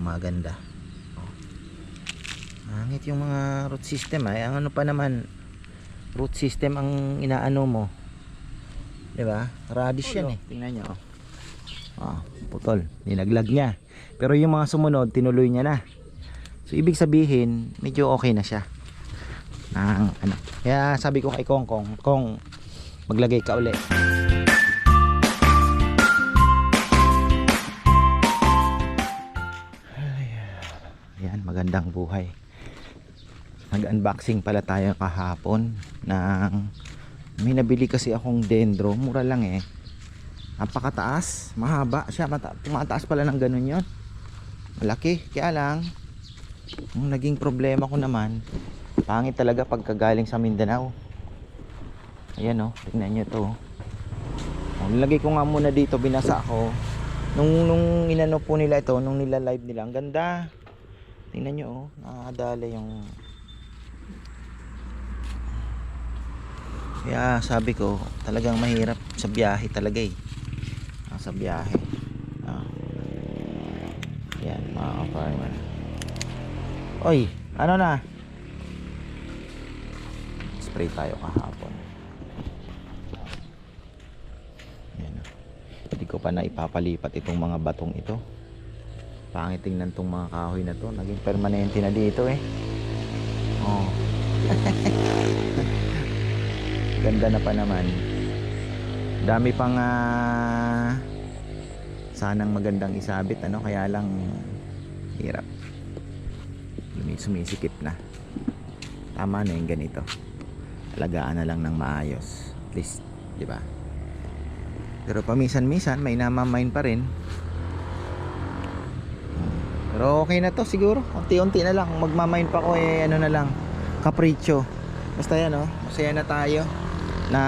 maganda. Hangit yung mga root system ay ang ano pa naman, root system ang inaano mo, di ba? Radish yan eh, tingnan nyo. Putol, ninaglag niya, pero yung mga sumunod tinuloy niya na. So ibig sabihin medyo okay na siya ng ano. Kaya sabi ko kay Kong, maglagay ka uli. Yan, magandang buhay. Nag-unboxing pala tayo kahapon ng may nabili kasi akong dendro, mura lang eh. Napakataas, mahaba siya, tumataas pala ng ganun yon. Malaki, kaya lang ang naging problema ko naman, pangit talaga pagkagaling sa Mindanao. Ayan oh, tingnan nyo to. Nilagay ko nga muna dito, binasa ko. Nung inano po nila ito, nung nila live nila, ang ganda. Tingnan nyo oh, nakadala yung. Kaya sabi ko, talagang mahirap sa biyahe talaga eh. Sa biyahe. Yan mga farmer. Oy, ano na? Spray tayo kahapon. Yan. Hindi ko pa na ipapalipat itong mga batong ito. Pangit tingnan tong mga kahoy na to. Naging permanente na dito eh. Oh. Ganda na pa naman. Dami pang sanang magandang isabit ano, kaya lang hirap. Sumisikip na. Tama na yung ganito. Alagaan na lang ng maayos. At least, di ba? Pero paminsan-minsan may namamain pa rin. Pero okay na to siguro. Unti-unti na lang. Kung magmamain pa ko eh ano na lang, capriccio. Basta yan oh, masaya na tayo na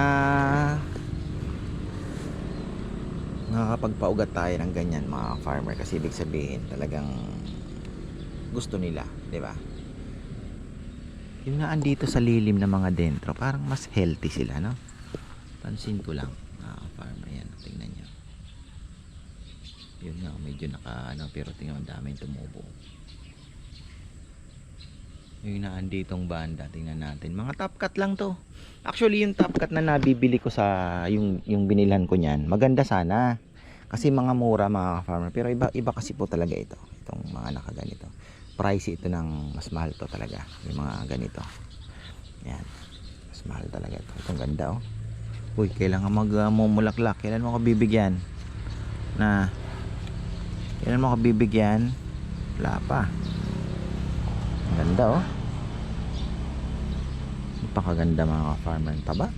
nakakapagpaugat tayo ng ganyan mga farmer, kasi ibig sabihin talagang gusto nila, di ba? Yung naan dito sa lilim ng mga dentro, parang mas healthy sila, no? Pansin ko lang mga farmer, yan, tingnan nyo. Yun nga, medyo naka ano, pero tingnan, daming tumubo. Yung naan ditong banda, tingnan natin, mga top cut lang to. Actually yung top cut na nabibili ko sa yung binilhan ko niyan, maganda sana kasi mga mura mga farmer, pero iba kasi po talaga ito, itong mga nakaganito. Pricey ito, ng mas mahal to talaga yung mga ganito. Yan, mas mahal talaga ito. Itong ganda oh. Uy, kailangan magmumulaklak. Kailan mo ko bibigyan? Kailan mo ko bibigyan? Wala pa. Ang ganda oh. Napakaganda mga farmer. Taba.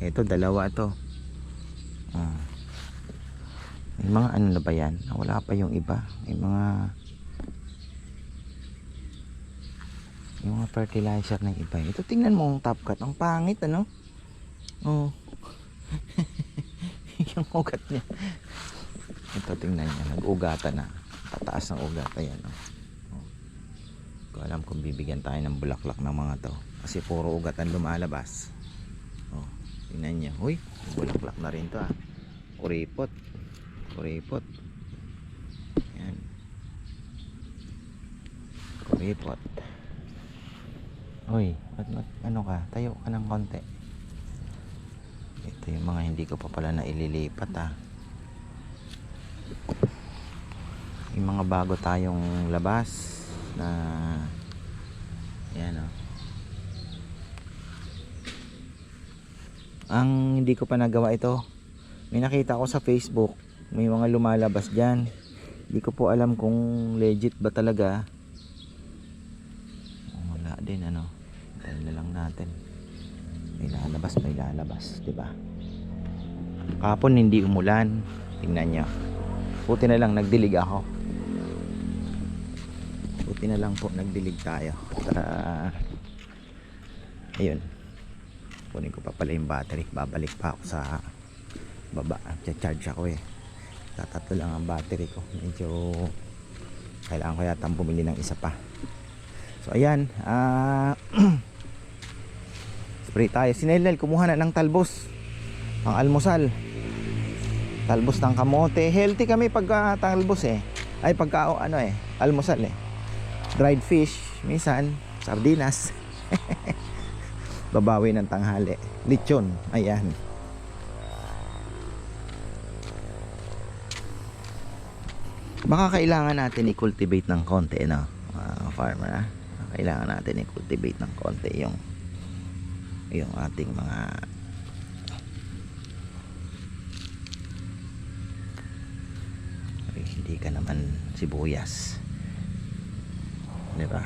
Ito dalawa ito. May mga ano na ba yan? Wala pa yung iba. May mga fertilizer na iba. Ito tingnan mo ang top cut. Ang pangit ano? Oh. Yung ugat niya. Ito tingnan niya. Nag-ugatan na. Pataas ng ugatan yan. Oh. Ko alam kung bibigyan tayo ng bulaklak ng mga to. Kasi puro ugatan lumalabas. Oh. Tingnan niya. Uy, bulaklak na rin to ah. Kuripot. Yan. Kuripot. Uy, ano ka? Tayo ka ng konti. Ito yung mga hindi ko pa pala na ililipat ah. Yung mga bago tayong labas na yan oh. Ang hindi ko pa nagawa ito, may nakita ko sa Facebook, may mga lumalabas dyan. Hindi ko po alam kung legit ba talaga. Wala din ano. Tayo na lang natin. May lalabas, diba? Kapon hindi umulan. Tingnan nyo. Buti na lang nagdilig ako. Buti na lang po nagdilig tayo. At ayun. Kunin ko pa pala yung battery. Babalik pa ako sa baba. Charge ako eh. Tatatlo lang ang battery ko. Medyo kailangan ko yata bumili ng isa pa. So ayan, spray tayo. Si Nelnel kumuha na ng talbos, ang almusal. Talbos ng kamote. Healthy kami pagka talbos eh. Ay pagka ano eh, almusal eh. Dried fish, minsan sardinas. Babawi ng tanghali. Lechon, ayan. Baka kailangan natin i-cultivate ng konti, no? Farmer, kailangan natin i-cultivate ng konti yung ating mga hindi ka naman sibuyas, di ba?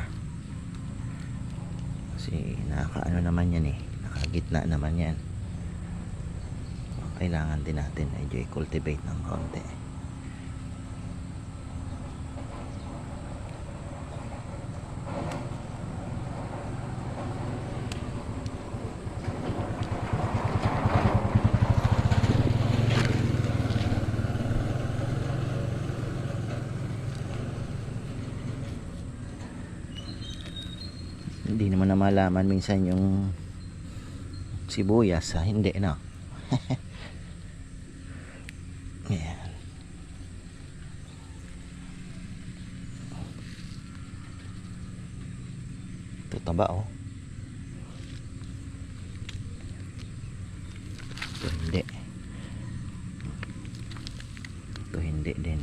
Kasi nakaano naman yan eh, nakagitna naman yan. Kailangan din natin medyo i-cultivate ng konti. Hindi naman na malaman minsan yung sibuyas ha, hindi no. Ayan. Ito taba oh. Ito hindi. Ito hindi din.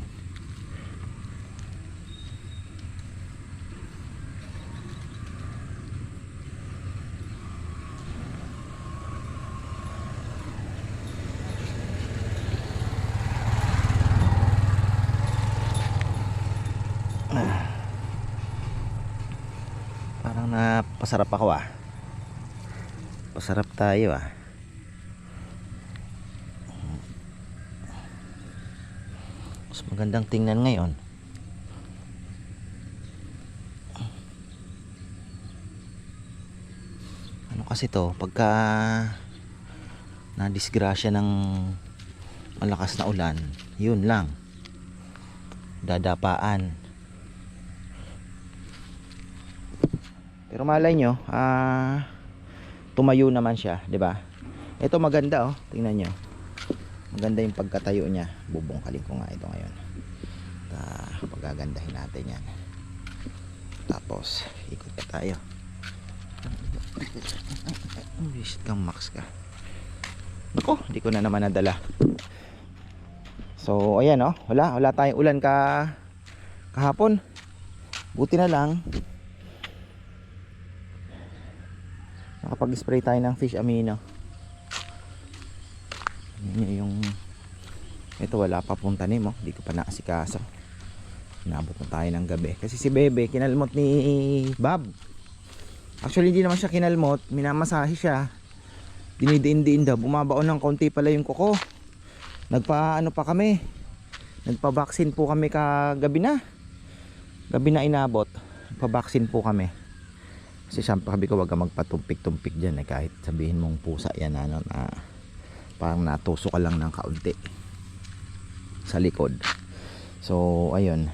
Parang napasarap ako ah. Pasarap tayo ah. Mas magandang tingnan ngayon. Ano kasi to, pagka nadisgrasya ng malakas na ulan, yun lang. Dadapaan. Pero malay nyo, tumayo naman siya, 'di ba? Ito maganda oh, tingnan nyo. Maganda yung pagkatayo niya. Bubungkalin ko nga ito ngayon. Pagagandahin natin 'yan. Tapos, ikot pa tayo. Wish kang max ka. Nako, hindi ko na naman nadala. So, ayan oh, wala tayong ulan kahapon. Buti na lang nakapag-spray tayo ng fish amino. Yung ito wala pa pong tanim oh, hindi ko pa naasikaso. Inabot na tayo ng gabi kasi si Bebe kinalmot ni Bob. Actually hindi naman siya kinalmot, minamasahe siya. Dinidiin-diin daw, bumabaon ng konti pala yung kuko. Nagpa-ano pa kami, nagpa-vaccine po kami kagabi na. Gabi na inabot, nagpa-vaccine po kami. Kasi sabi ko wag ka magpatumpik-tumpik dyan eh, kahit sabihin mong pusa yan ano, na parang natuso ka lang ng kaunti sa likod. So ayun,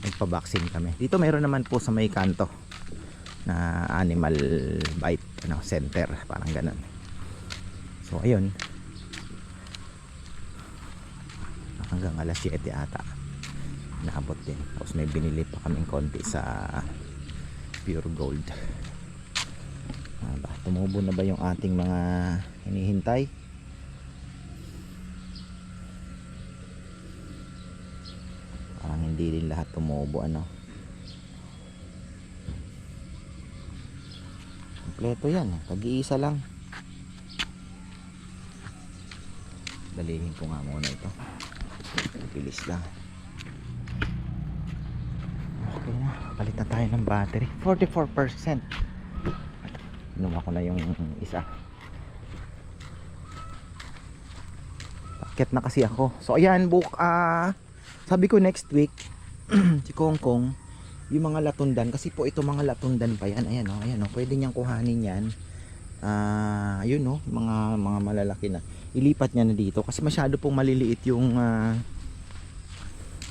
nagpa-vaccine kami. Dito mayroon naman po sa may kanto na animal bite center, parang ganun. So ayun, hanggang alas 7 ata naabot din. Tapos may binili pa kaming konti sa Pure Gold. Tumubo na ba yung ating mga hinihintay? Parang hindi din lahat tumubo ano. Kompleto yan, tag-iisa lang. Dalihin ko nga muna ito. Bilis lang. Okay na, palit na tayo ng battery. 44%. Inuha ko na yung isa. Paket na kasi ako. So ayan, sabi ko next week si Kong Kong yung mga latundan, kasi po ito mga latundan pa yan. Ayan o, ayan o, pwede niyang kuhanin yan. Yun o, mga malalaki na. Ilipat niya na dito kasi masyado pong maliliit yung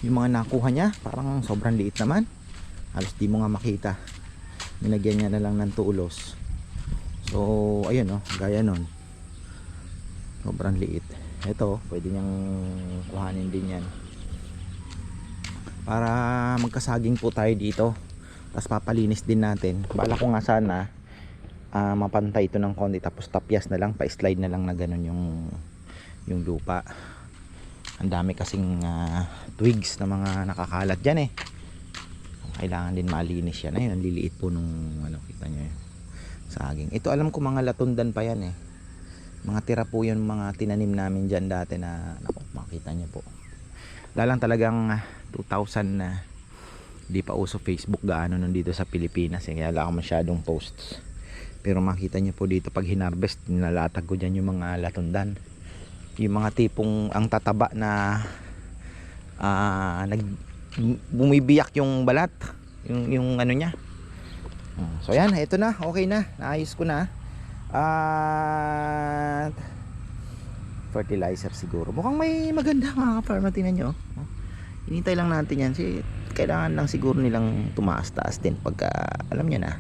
mga nakuha niya. Parang sobrang liit naman. Halos di mo nga makita. Nilagyan niya na lang ng tulos. So ayun o, gaya nun. sobrang liit. Ito pwede niyang kuhanin din yan para magkasaging po tayo dito. Tapos papalinis din natin. Bala ko nga sana mapantay ito ng konti, tapos tapyas na lang, pa-slide na lang na ganun yung lupa. Ang dami kasing twigs na mga nakakalat dyan eh. Kailangan din malinis yan. Ayun, ang liliit po nung ano, kita nyo yun, saging. Ito alam ko mga latundan pa yan eh. Mga tira po yun, mga tinanim namin dyan dati na naku, makita nyo po. Lalang talagang 2000 di pa uso Facebook gaano nun dito sa Pilipinas eh, kaya wala akong masyadong posts. Pero makita nyo po dito pag hinarvest, nilalatag ko dyan yung mga latundan, yung mga tipong ang tataba na bumibiyak yung balat, yung ano nya. So yan, ito na, okay na, naayos ko na. At fertilizer siguro mukhang may maganda mga ka-farmer, tingnan nyo. Hinintay lang natin yan, kailangan lang siguro nilang tumaas-taas din pagka alam nyo na,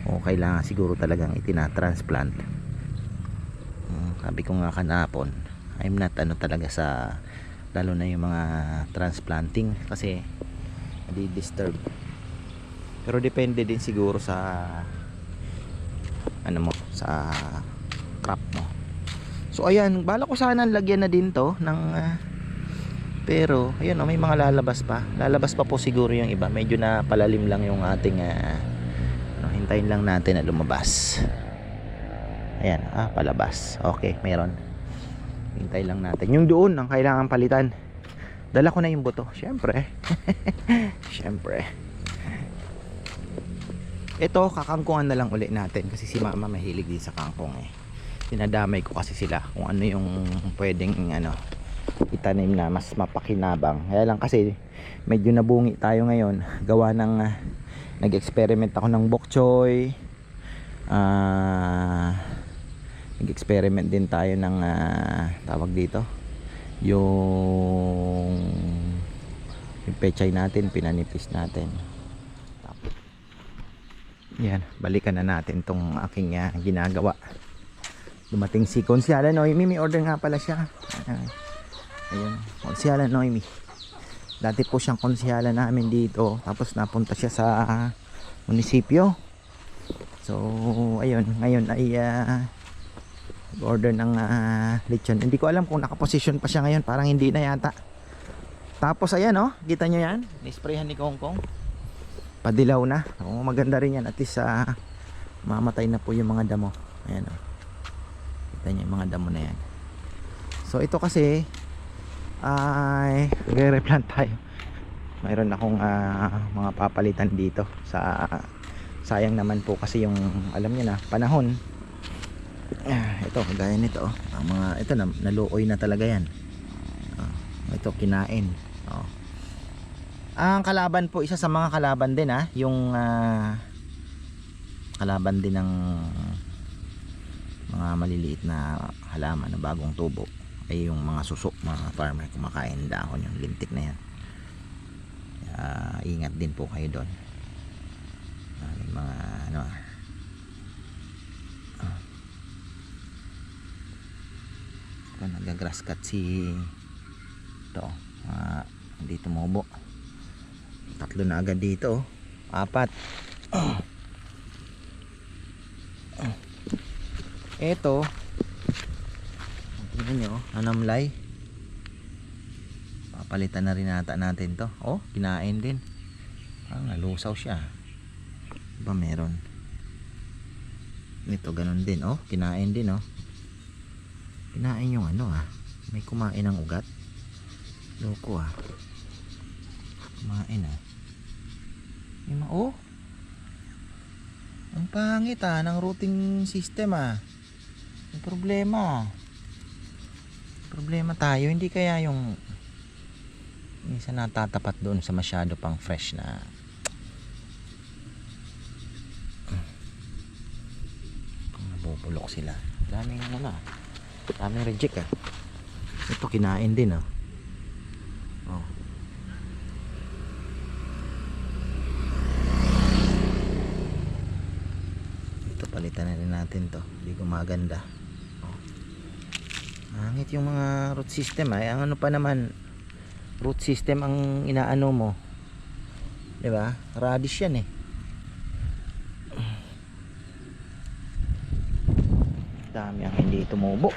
o kailangan siguro talagang itinatransplant. Sabi ko nga kanapon, I'm not ano talaga sa, lalo na yung mga transplanting kasi di-disturb. Pero depende din siguro sa ano mo, sa crop mo. So ayan, bala ko sana lagyan na din to ng pero ayun, may mga lalabas pa. Lalabas pa po siguro yung iba. Medyo na palalim lang yung ating hintayin lang natin na lumabas. Ayan, palabas. Okay, meron. Hintay lang natin. Yung doon ang kailangan palitan. Dala ko na yung buto, syempre. Syempre. Ito, kakangkungan na lang ulit natin kasi si mama mahilig din sa kangkong eh. Dinadamay ko kasi sila kung ano yung pwedeng itanim na mas mapakinabang. Kaya lang kasi medyo nabungi tayo ngayon gawa ng nag-experiment ako ng bok choy. Nag-experiment din tayo ng tawag dito yung pechay natin, pinanipis natin. Yan, balikan na natin tong aking ginagawa. Dumating si Konsyala Noemi, may order nga pala siya. Ayun, Konsyala Noemi. Dati po siyang konsyala namin dito, tapos napunta siya sa munisipyo. So ayun, ngayon ay order ng lechon. Hindi ko alam kung nakaposisyon pa siya ngayon, parang hindi na yata. Tapos ayan kita nyo yan, nisprayhan ni Kongkong, padilaw na. Maganda rin yan, at least mamatay na po yung mga damo. Ayan kita nyo yung mga damo na yan. So ito kasi ay re-replant tayo. Mayroon akong mga papalitan dito sa sayang naman po kasi yung alam niyo na panahon. Ito gaya nito ang mga ito na naluoy na talaga yan. Ito kinain. Ang kalaban po, isa sa mga kalaban din yung kalaban din ng mga maliliit na halaman na bagong tubo ay yung mga suso, mga farmer kumakain ng dahon, yung lintik na yan. Ingat din po kayo doon. May mga nagagrass cut si ito, hindi tumubo. 3 na agad dito, 4. Ito tingnan nyo, anamlay. Papalitan na rin nata natin to. Kinain din. Nalusaw siya. Diba meron? Ito ganun din. Kinain din. Kinain yung may kumain ng ugat. Loko kumain yung ang pangit ng routing system May problema tayo, hindi kaya yung minsan natatapat doon sa masyado pang fresh na nabubulok sila. Daming daming reject ito kinain din ito palitan na rin natin to, hindi gumaganda. Pangit yung mga root system ay. Ang ano pa naman, root system ang inaano mo. 'Di ba? Radish yan eh. Dami ang hindi tumubo.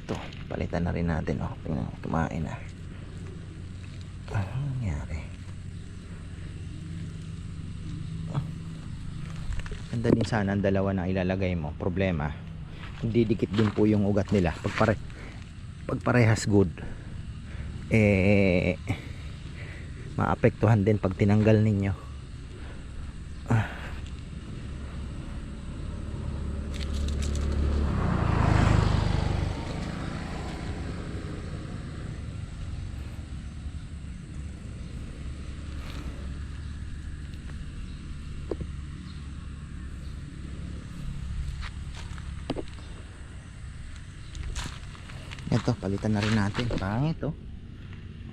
Ito, palitan na rin natin oh. Kumain na. Anong nangyari? Ganda din sana ang dalawa na ilalagay mo. Problema, didikit din po yung ugat nila. Pag parehas good, maapektuhan din pag tinanggal ninyo. Ito, palitan na rin natin. Pangit oh.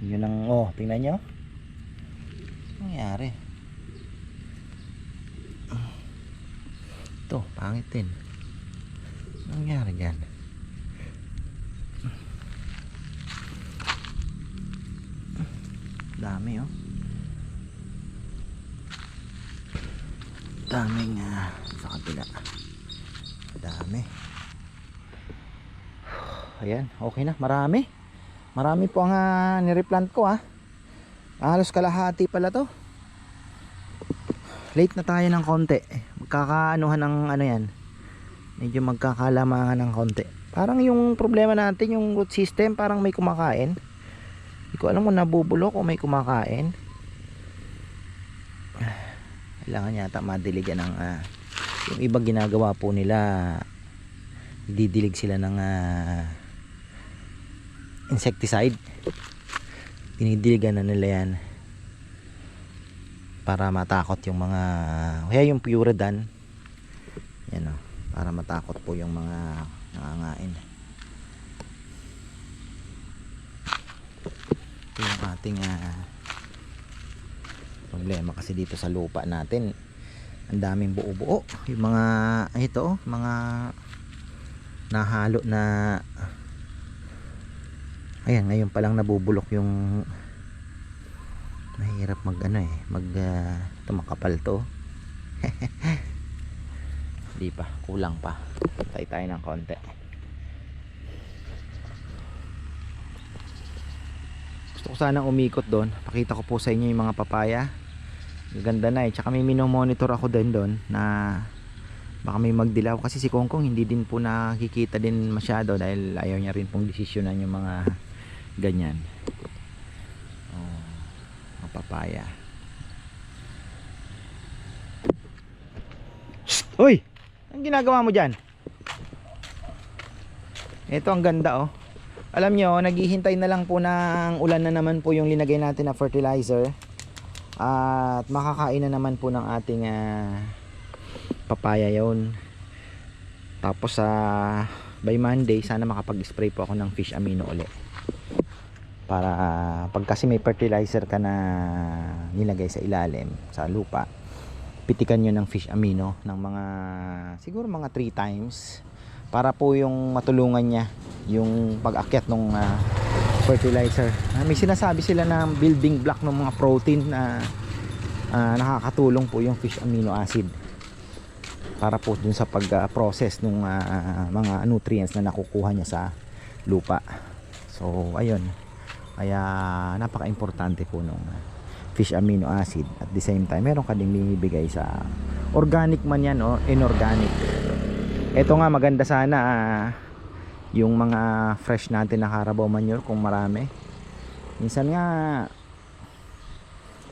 Yun ang, oh, tingnan nyo. Ano nangyari? Ito, pangit din. Ano nangyari dyan? Dami oh. Daming sa kabila. Dami. Ayan, okay na, marami po ang nireplant ko halos kalahati pala to. Late na tayo ng konti. Magkakaanuhan ng ano yan, medyo magkakalamangan ng konti. Parang yung problema natin, yung root system, parang may kumakain. Hindi ko alam kung nabubulok o may kumakain. Kailangan yata madiligan ng yung iba ginagawa po nila, didilig sila ng insecticide. Dinidiligan na nila yan para matakot yung mga, kaya yung Puredan yan o, para matakot po yung mga nangangain. Ito yung ating problema kasi dito sa lupa natin, ang daming buo-buo. Yung mga ito, mga nahalo na, ayan, ngayon palang nabubulok yung, mahirap mag ano ito makapal to. Hindi pa, kulang pa. Patay tayo ng konti. Gusto ko sanang umikot doon, pakita ko po sa inyo yung mga papaya. Ganda na tsaka may minomonitor ako din doon na baka may magdilaw, kasi si Kongkong hindi din po nakikita din masyado dahil ayaw niya rin pong desisyonan yung mga ganyan. Mga papaya. Uy! Ang ginagawa mo dyan? Ito ang ganda oh. Alam nyo, naghihintay na lang po ng ulan na naman po yung linagay natin na fertilizer. At makakain na naman po ng ating papaya yon. Tapos by Monday sana makapag-spray po ako ng fish amino ulit. Para pag kasi may fertilizer ka na nilagay sa ilalim sa lupa, pitikan nyo ng fish amino ng mga siguro mga 3 times para po yung matulungan niya yung pag-akyat ng fertilizer. May sinasabi sila na building block ng mga protein na nakakatulong po yung fish amino acid para po dun sa pag-process ng mga nutrients na nakukuha niya sa lupa. So ayun, kaya napaka-importante po nung fish amino acid. At the same time meron ka ding binibigay sa organic man yan o inorganic. Ito nga maganda sana yung mga fresh natin na Carabao manure kung marami. Minsan nga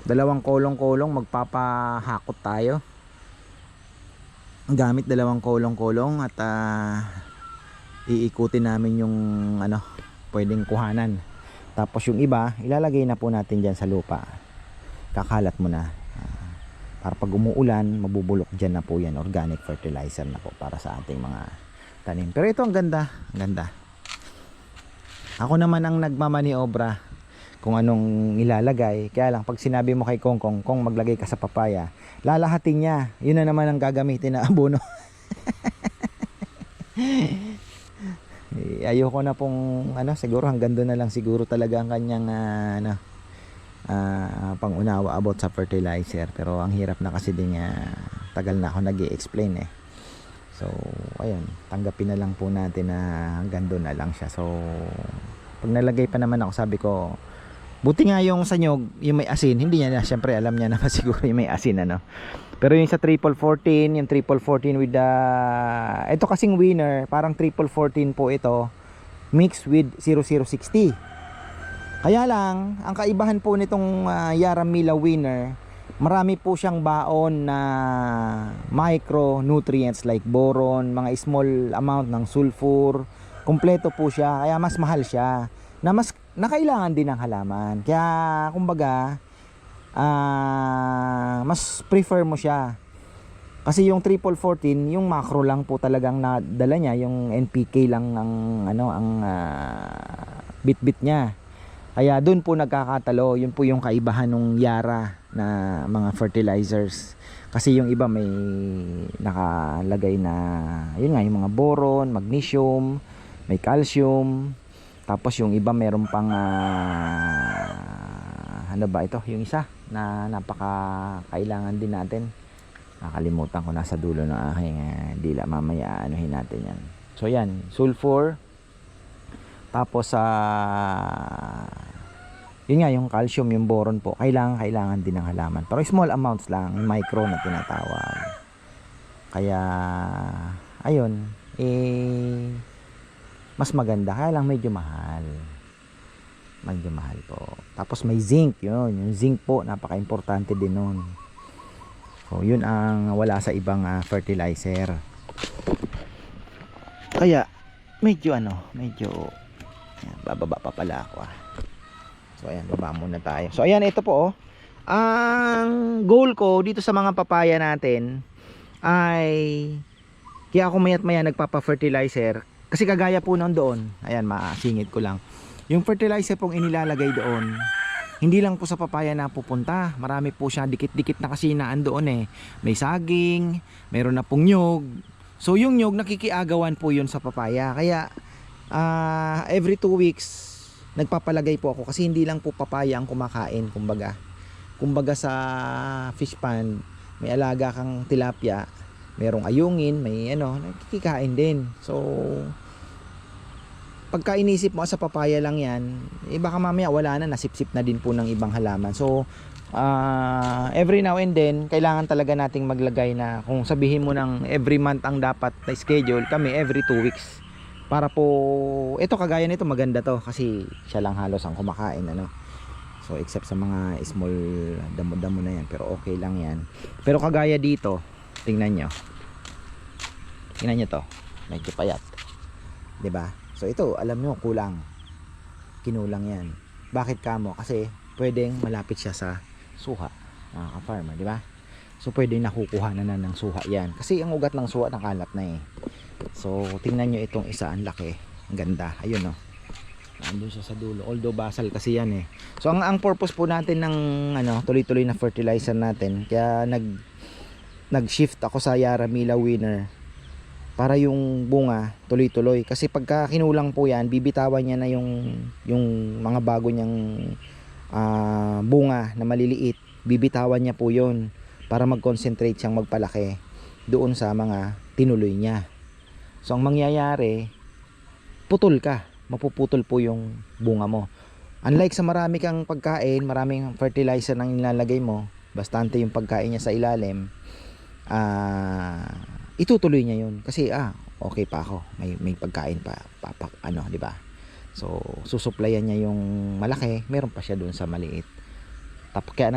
2 kolong-kolong magpapahakot tayo gamit 2 kolong-kolong at iikutin namin yung pwedeng kuhanan. Tapos yung iba ilalagay na po natin dyan sa lupa, kakalat mo na para pag umuulan mabubulok dyan na po yan, organic fertilizer na po para sa ating mga tanim. Pero ito ang ganda, ang ganda. Ako naman ang nagmamaniobra kung anong ilalagay. Kaya lang pag sinabi mo kay Kongkong, kung maglagay ka sa papaya, lalahatin niya. Yun na naman ang gagamitin na abono. Ayoko na pong siguro hanggang doon na lang siguro talaga ang kanyang pangunawa about sa fertilizer. Pero ang hirap na kasi din tagal na ako nag-i-explain eh. So ayun, tanggapin na lang po natin na hanggang doon na lang siya. So pag nalagay pa naman ako, sabi ko buti nga yung sa nyog, yung may asin, hindi niya na, syempre alam niya naman siguro yung may asin pero yung sa triple 14, yung triple 14 with the ito kasing winner, parang triple 14 po ito mixed with 0060. Kaya lang ang kaibahan po nitong Yaramila winner, marami po siyang baon na micronutrients like boron, mga small amount ng sulfur, kompleto po siya, kaya mas mahal siya na kailangan din ng halaman. Kaya kumbaga mas prefer mo siya. Kasi yung triple 14, yung macro lang po talagang nadala niya, yung NPK lang ang bit-bit niya. Kaya doon po nagkakatalo. Yun po yung kaibahan ng Yara na mga fertilizers. Kasi yung iba may nakalagay na yun nga, yung mga boron, magnesium, may calcium. Tapos yung iba meron pang ano ba ito? Yung isa na napaka kailangan din natin. Nakalimutan ko, nasa dulo ng aking dila. Mamaya anuhin natin yan. So yan, sulfur. Tapos yun nga, yung calcium, yung boron po, kailangan din ng halaman. Pero small amounts lang, micro na tinatawag. Kaya ayun, mas maganda, kaya lang medyo mahal po. Tapos may zinc, yung zinc po, napaka-importante din nun. So yun ang wala sa ibang fertilizer. Kaya medyo bababa pa pala ako. So ayan, baba muna tayo. So ayan, ito po ang goal ko dito sa mga papaya natin ay, kaya ako mayat maya nagpapa-fertilizer. Kasi kagaya po nung doon, ayan, masingit ko lang. Yung fertilizer pong inilalagay doon, hindi lang po sa papaya na pupunta. Marami po siya, dikit-dikit na kasi naandoon eh. May saging, mayroon na pong nyog. So yung nyog, nakikiagawan po yun sa papaya. Kaya every 2 weeks, nagpapalagay po ako. Kasi hindi lang po papaya ang kumakain, kumbaga sa fish pond, may alaga kang tilapia, merong ayungin, may nakikikain din. So pagka inisip mo sa papaya lang yan, baka mamaya wala na, nasipsip na din po ng ibang halaman. So every now and then, kailangan talaga nating maglagay na, kung sabihin mo ng every month ang dapat na schedule, kami every 2 weeks. Para po, ito kagaya nito, maganda to kasi siya lang halos ang kumakain, so except sa mga small damo-damo na yan, pero okay lang yan. Pero kagaya dito, tingnan nyo to, medyo payat, 'di ba? So ito, alam nyo, kinulang yan. Bakit kamo? Kasi pwedeng malapit siya sa suha, mga ka-farmer, 'di ba? So pwedeng nakukuha na ng suha yan, kasi ang ugat ng suha nakalat na eh. So tingnan nyo itong isa, ang laki, ang ganda, ayun andun siya sa dulo, although basal kasi yan eh. So ang purpose po natin ng tuloy-tuloy na fertilizer natin, kaya nag-shift ako sa Yaramila winner, para yung bunga tuloy-tuloy. Kasi pagka kinulang po yan, bibitawan niya na yung mga bago niyang bunga na maliliit, bibitawan niya po yun para mag-concentrate siyang magpalaki doon sa mga tinuloy niya. So ang mangyayari, mapuputol po yung bunga mo. Unlike sa marami kang pagkain, maraming fertilizer nang nilalagay mo, bastante yung pagkain niya sa ilalim, itutuloy niya yun kasi okay pa ako, may pagkain pa, di ba? So susuplayan niya yung malaki, meron pa siya doon sa maliit. Tapos kaya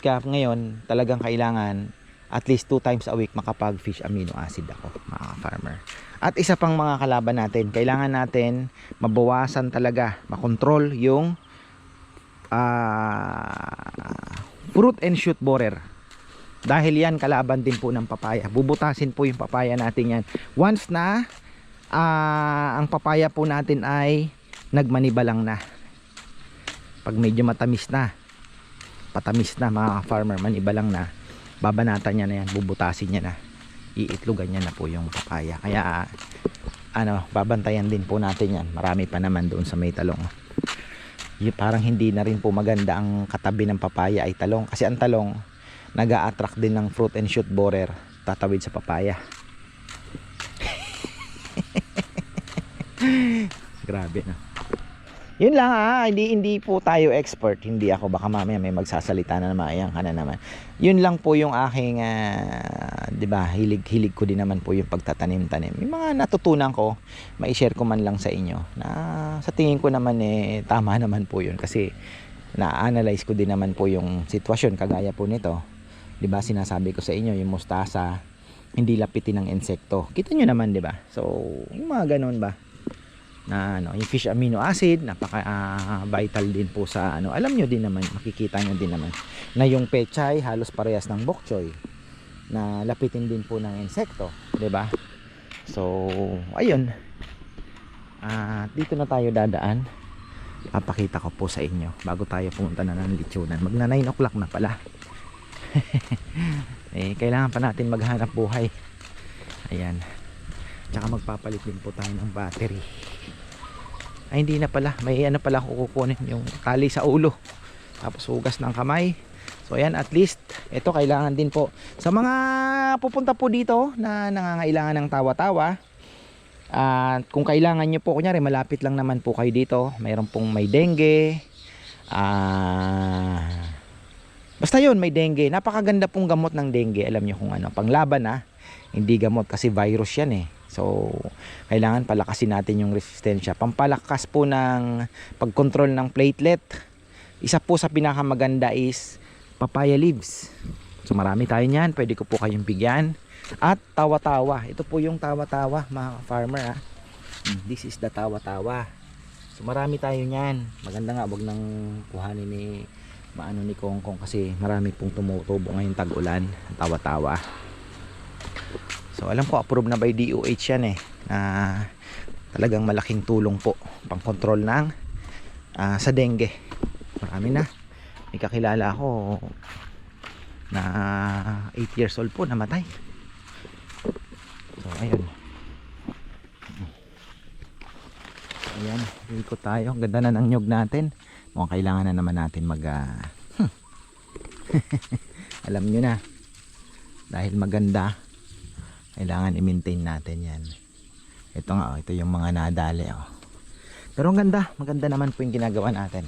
ngayon talagang kailangan at least 2 times a week makapag fish amino acid ako, mga farmer. At isa pang mga kalaban natin, kailangan natin mabawasan talaga, makontrol yung fruit and shoot borer. Dahil yan kalaban din po ng papaya. Bubutasin po yung papaya natin yan. Once na ang papaya po natin ay nagmanibalang na. Pag medyo matamis na, patamis na mga farmer, maniba lang na, babanatan niya na yan, bubutasin niya na, iitlogan niya na po yung papaya. Kaya babantayan din po natin yan. Marami pa naman doon sa may talong. Parang hindi na rin po maganda ang katabi ng papaya ay talong, kasi ang talong nag-a-attract din ng fruit and shoot borer, tatawid sa papaya. Grabe na. Yun lang hindi po tayo expert, hindi ako, baka mamaya may magsasalita na naman, ayan ka na naman. Yun lang po yung aking 'di ba, hilig ko din naman po yung pagtatanim-tanim. Yung mga natutunan ko, mai-share ko man lang sa inyo na sa tingin ko naman tama naman po yun, kasi na-analyze ko din naman po yung sitwasyon kagaya po nito. 'Di ba, sinasabi ko sa inyo yung mustasa hindi lapitin ng insekto. Kita nyo naman, 'di ba? So, yung mga ganun ba na yung fish amino acid, napaka vital din po sa alam nyo din naman, makikita nyo din naman na yung pechay halos parehas ng bok choy na lapitin din po ng insekto, 'di ba? So, ayun. Dito na tayo dadaan. Papakita ko po sa inyo bago tayo pumunta na ng lechonan. Magna 9 o'clock na pala. Kailangan pa natin maghanap buhay. Ayan. Tsaka magpapalit din po tayo ng battery. Ay, hindi na pala, may pala ako kukunin, yung tali sa ulo, tapos hugas ng kamay. So ayan, at least ito kailangan din po sa mga pupunta po dito na nangangailangan ng tawa-tawa. Kung kailangan nyo po, kunyari malapit lang naman po kayo dito, mayroon pong may dengue, basta yun, may dengue. Napakaganda pong gamot ng dengue. Alam nyo kung panglaban hindi gamot, kasi virus yan So, kailangan palakasin natin yung resistensya. Pampalakas po ng pagkontrol ng platelet. Isa po sa pinakamaganda is papaya leaves. So, marami tayo niyan. Pwede ko po kayong bigyan. At tawa-tawa. Ito po yung tawa-tawa, mga farmer. This is the tawa-tawa. So, marami tayo niyan. Maganda nga, wag nang kuhanin ni Kongkong, kasi marami pong tumutubo ngayong tag-ulan. Tawa-tawa. So alam ko approved na by DOH yan na talagang malaking tulong po pang control ng sa dengue. Marami na. May kakilala ako na 8 years old po namatay. So ayun. Ayan, ikot tayo. Ganda na ng nyug natin. Mukhang kailangan na naman natin alam nyo na, dahil maganda, kailangan i-maintain natin yan. Ito nga, ito yung mga nadali pero ang ganda, maganda naman po yung ginagawa natin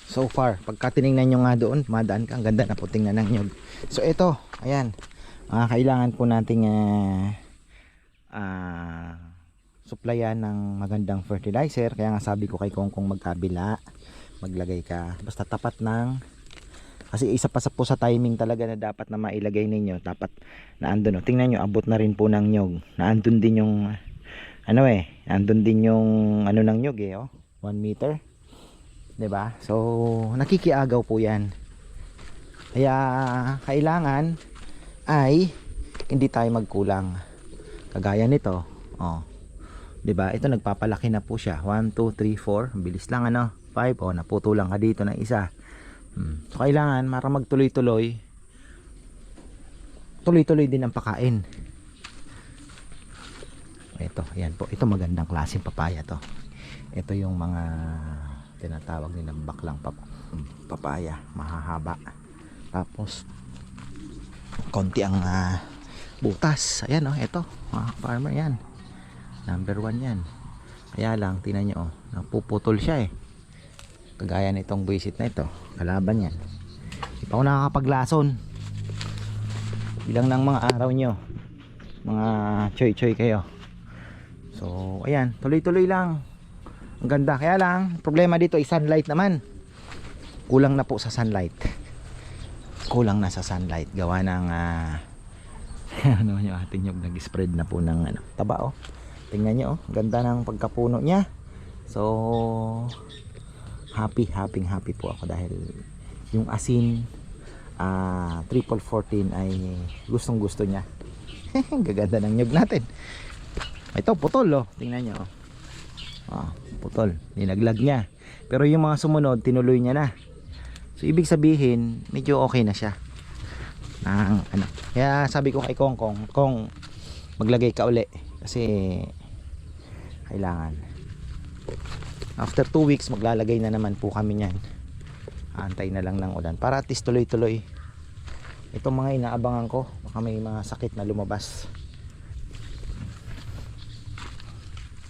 so far. Pagka tinignan nyo nga doon, madaan ka, ang ganda na po tingnan ng nyug. So ito, ayan, kailangan po nating supplyan ng magandang fertilizer. Kaya nga sabi ko kay Kongkong magkabila, maglagay ka basta tapat ng, kasi isa pa po sa timing talaga na dapat na mailagay ninyo, dapat na andun. Tingnan nyo, abot na rin po ng nyog, na andun din yung andun din yung ng nyog 1 meter, 'di ba? So nakikiagaw po yan. Kaya kailangan ay hindi tayo magkulang. Kagaya nito, 'di ba? Ito nagpapalaki na po siya. 1 2 3 4, bilis lang 5, naputulan ka dito ng isa. So kailangan para magtuloy-tuloy, tuloy-tuloy din ang pakain. Ito, ayan po, ito magandang klaseng papaya to. Ito yung mga tinatawag nilang baklang papaya, mahahaba. Tapos konti ang butas. Ayan ito, mga farmer yan. Number 1 yan. Kaya lang, tingnan nyo napuputol siya kagaya nitong buwisit na ito, kalaban yan. Hindi pa ako nakakapaglason. Bilang ng mga araw nyo, mga choy-choy kayo. So ayan, tuloy-tuloy lang. Ang ganda. Kaya lang, problema dito is sunlight naman. Kulang na po sa sunlight. Kulang na sa sunlight. Gawa ng yung ating nyug, nag-spread na po ng taba Tingnan nyo ganda ng pagkapuno niya. So happy po ako dahil yung asin triple 14 ay gustong gusto niya. Gaganda ng nyug natin. Ito putol tingnan nyo putol, nilaglag niya. Pero yung mga sumunod, tinuloy niya na. So ibig sabihin, medyo okay na siya. Ano. Kaya sabi ko kay Kong, maglagay ka uli kasi kailangan. After 2 weeks maglalagay na naman po kami niyan. Antay na lang ng ulan para at least tuloy-tuloy. Itong mga inaabangan ko, baka may mga sakit na lumabas.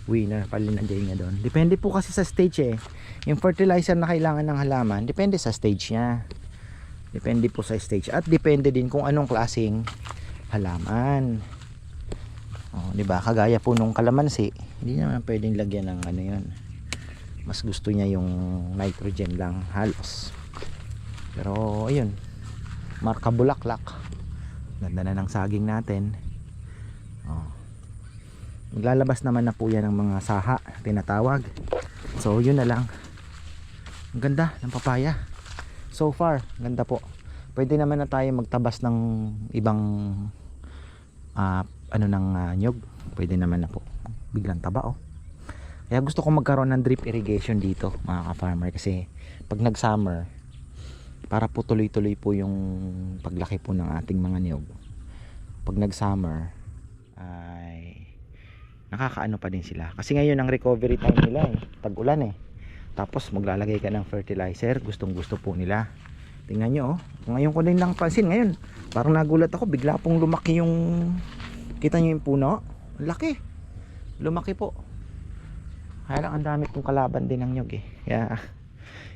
Winner pala nandiyan niya doon. Depende po kasi sa stage eh. Yung fertilizer na kailangan ng halaman, depende sa stage niya. Depende po sa stage at depende din kung anong klaseng halaman. Oh, 'di ba? Kagaya po nung kalamansi, hindi naman pwedeng lagyan ng ano 'yon. Mas gusto niya yung nitrogen lang halos. Pero ayun. Marka bulaklak. Ganda na ng saging natin. Oh. Maglalabas naman na po yan ng mga saha, tinatawag. So yun na lang. Ang ganda ng papaya. So far, ganda po. Pwede naman na tayo magtabas ng ibang nyog. Pwede naman na po. Biglang taba oh. Kaya gusto ko magkaroon ng drip irrigation dito mga ka-farmer. Kasi pag nag-summer, para po tuloy-tuloy po yung paglaki po ng ating mga niyog. Pag nag-summer ay nakakaano pa din sila. Kasi ngayon ang recovery time nila eh, tag-ulan eh. Tapos maglalagay ka ng fertilizer, gustong-gusto po nila. Tingnan nyo oh. Ngayon ko din lang pansin ngayon. Parang nagulat ako, bigla pong lumaki yung kita nyo yung puno. Laki. Lumaki po. Kaya lang ang dami kong kalaban din ng nyog eh. Kaya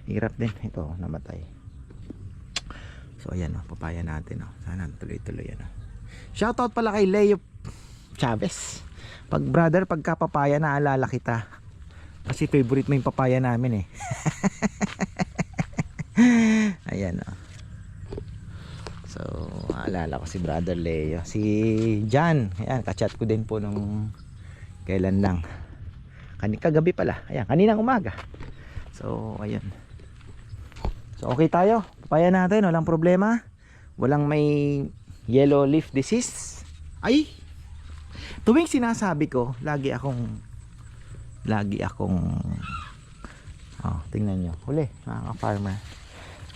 hirap din. Ito namatay. So ayan oh, papaya natin oh. Sana tuloy-tuloy yan oh. Shoutout pala kay Leo Chavez. Pag brother, pagka papaya naalala kita. Kasi favorite mo yung papaya namin eh. Ayan oh. So naalala ko si brother Leo. Si Jan, ayan, kachat ko din po nung kailan lang. Kagabi pala. Ayan, kaninang umaga. So ayan. So okay tayo. Papaya natin, walang problema. Walang may yellow leaf disease. Ay! Tuwing sinasabi ko, lagi akong tingnan nyo. Huli, mga farmer.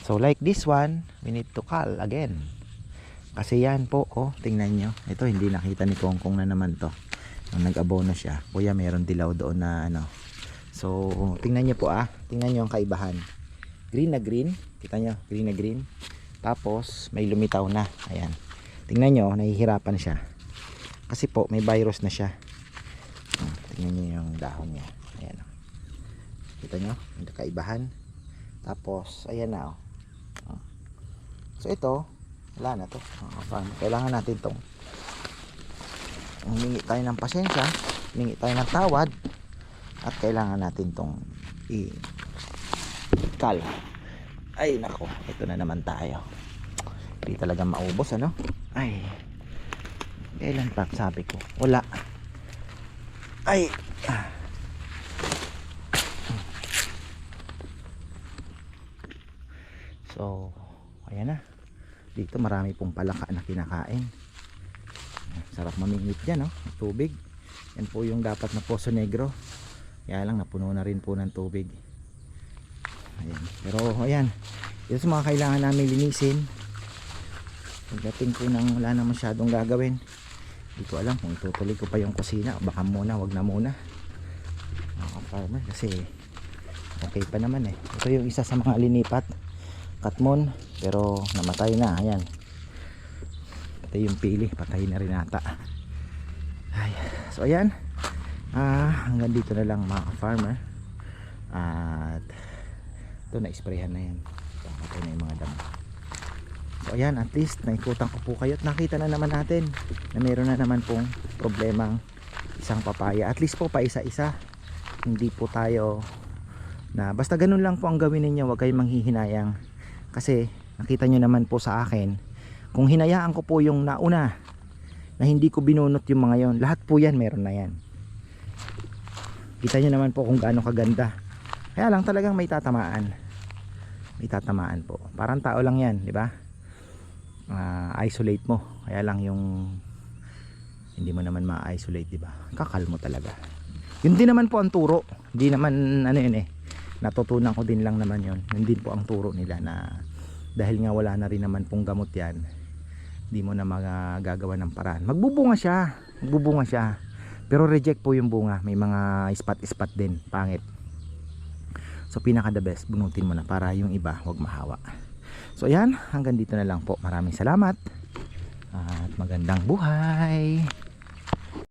So like this one, we need to call again. Kasi yan po, oh, tingnan nyo. Ito hindi nakita ni Kongkong na naman to. Nung nag-abono siya. Kuya, meron dilaw doon na ano. So, tingnan nyo po tingnan nyo ang kaibahan. Green na green, kita nyo, green na green. Tapos may lumitaw na. Ayan. Tingnan nyo, nahihirapan siya. Kasi po may virus na siya. Tingnan nyo yung dahon niya. Ayan. Kita nyo, yung kaibahan. Tapos ayan na oh. So ito, wala na to. Kailangan natin tong humingi tayo ng pasensya, humingi tayo ng tawad, at kailangan natin tong i-kal. Ay nako, ito na naman tayo. Hindi talaga maubos ano. Ay, kailan pa sabi ko wala. Ay so ayan na. Dito marami pong palaka na kinakain. Sarap mamingwit dyan oh, tubig. Yan po yung dapat na Poso Negro. Kaya lang napuno na rin po ng tubig. Ayan. Pero ayan, ito sa mga kailangan namin linisin. Pagdating po nang wala na masyadong gagawin, hindi ko alam kung itutuloy ko pa yung kusina. Baka muna, wag na muna mga farmer. Kasi okay pa naman eh. Ito yung isa sa mga linipat, katmon, pero namatay na. Ayan, ito yung pili, patay na rin ata. Ay, so ayan, hanggang dito na lang mga farmer. At ito na-sprayhan na yan. Patay na yung mga damo. So ayan, at least naikutan ko po kayo at nakita na naman natin na meron na naman pong problemang isang papaya. At least po pa isa-isa. Hindi po tayo na basta ganun lang po ang gawin ninyo. Huwag kayong manghihinayang. Kasi nakita nyo naman po sa akin, kung hinayaan ko po yung nauna na hindi ko binunot yung mga yon, lahat po yan meron na yan. Kita nyo naman po kung gaano kaganda. Kaya lang talagang may tatamaan. May tatamaan po. Parang tao lang yan, di ba? Isolate mo. Kaya lang yung hindi mo naman ma-isolate, di ba? Kakal mo talaga. Yun din naman po ang turo. Hindi naman ano yun eh. natutunan ko din lang naman yon. Yun din po ang turo nila, na dahil nga wala na rin naman pong gamot yan, di mo na magagawa ng paraan. Magbubunga siya, pero reject po yung bunga, may mga spot din, pangit. So pinaka the best, bunutin mo na para yung iba wag mahawa. So ayan, hanggang dito na lang po. Maraming salamat at magandang buhay.